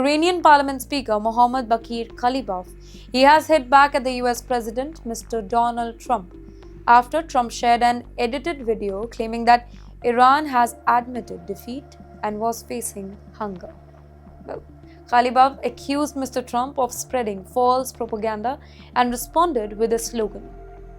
Iranian Parliament Speaker Mohammad Qalibaf, he has hit back at the US President Mr. Donald Trump after Trump shared an edited video claiming that Iran has admitted defeat and was facing hunger. Well, Qalibaf accused Mr. Trump of spreading false propaganda and responded with a slogan,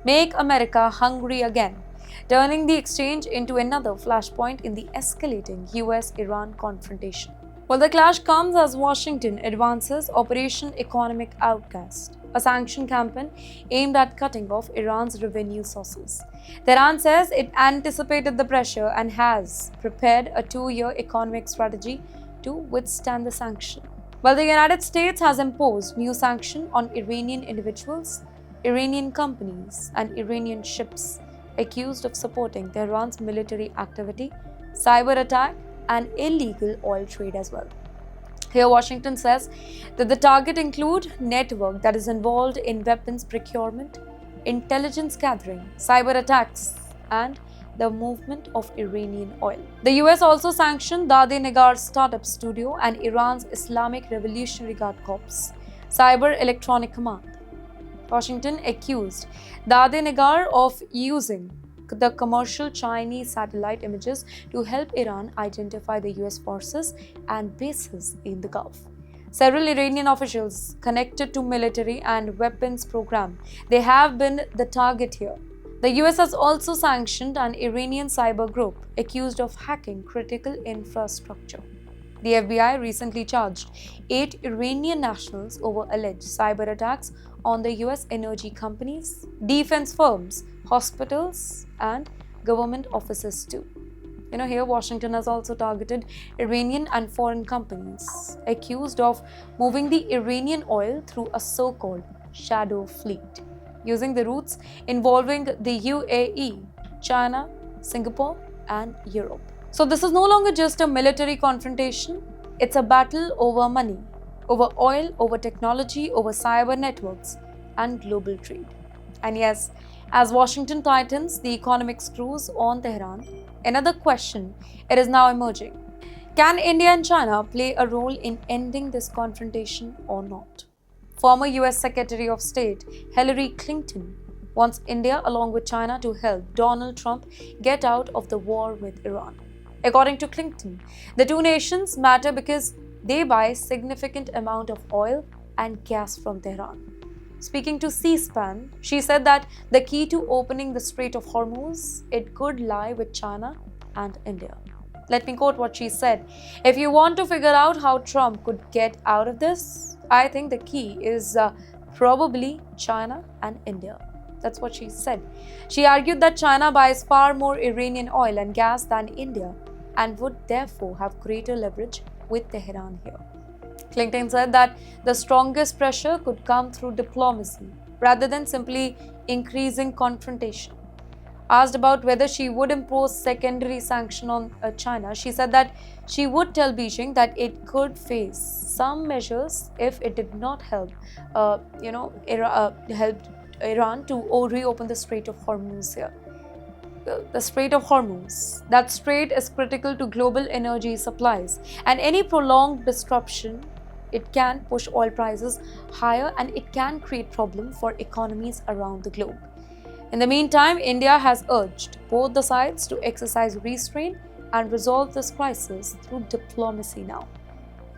"Make America hungry again," turning the exchange into another flashpoint in the escalating US-Iran confrontation. Well, the clash comes as Washington advances Operation Economic Outcast, a sanction campaign aimed at cutting off Iran's revenue sources. Tehran says it anticipated the pressure and has prepared a 2-year economic strategy to withstand the sanction. While the United States has imposed new sanctions on Iranian individuals, Iranian companies, and Iranian ships accused of supporting Tehran's military activity, cyber attack, and illegal oil trade as well. Here, Washington says that the target include network that is involved in weapons procurement, intelligence gathering, cyber attacks, and the movement of Iranian oil. The US also sanctioned Dadeh-Negar's startup studio and Iran's Islamic Revolutionary Guard Corps Cyber Electronic Command. Washington accused Dadeh-Negar of using the commercial Chinese satellite images to help Iran identify the US forces and bases in the Gulf. Several Iranian officials connected to military and weapons program, they have been the target here. The US has also sanctioned an Iranian cyber group accused of hacking critical infrastructure. The FBI recently charged 8 Iranian nationals over alleged cyber attacks on the US energy companies, defense firms, hospitals, and government offices too. Here Washington has also targeted Iranian and foreign companies accused of moving the Iranian oil through a so-called shadow fleet, using the routes involving the UAE, China, Singapore, and Europe. So this is no longer just a military confrontation, it's a battle over money, over oil, over technology, over cyber networks, and global trade. And yes, as Washington tightens the economic screws on Tehran, another question it is now emerging. Can India and China play a role in ending this confrontation or not? Former US Secretary of State Hillary Clinton wants India along with China to help Donald Trump get out of the war with Iran. According to Clinton, the two nations matter because they buy significant amount of oil and gas from Tehran. Speaking to C-SPAN, she said that the key to opening the Strait of Hormuz, it could lie with China and India. Let me quote what she said. "If you want to figure out how Trump could get out of this, I think the key is probably China and India." That's what she said. She argued that China buys far more Iranian oil and gas than India and would therefore have greater leverage with Tehran here. Clinton said that the strongest pressure could come through diplomacy rather than simply increasing confrontation. Asked about whether she would impose secondary sanction on China, she said that she would tell Beijing that it could face some measures if it did not help, Iran to reopen the Strait of Hormuz here. The Strait of Hormuz. That strait is critical to global energy supplies, and any prolonged disruption, it can push oil prices higher and it can create problems for economies around the globe. In the meantime, India has urged both the sides to exercise restraint and resolve this crisis through diplomacy now.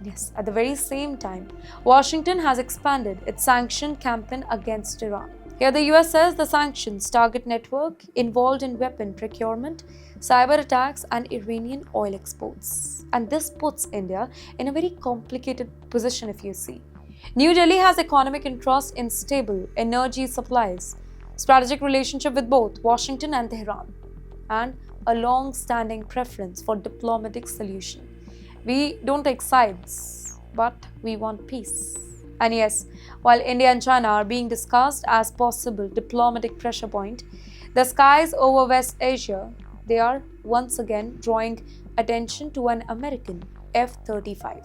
Yes, at the very same time, Washington has expanded its sanction campaign against Iran. Here the US says the sanctions target network involved in weapon procurement, cyber attacks, and Iranian oil exports. And this puts India in a very complicated position if you see. New Delhi has economic interest in stable energy supplies, strategic relationship with both Washington and Tehran, and a long-standing preference for diplomatic solution. We don't take sides, but we want peace. And yes, while India and China are being discussed as possible diplomatic pressure point, the skies over West Asia, they are once again drawing attention to an American F-35.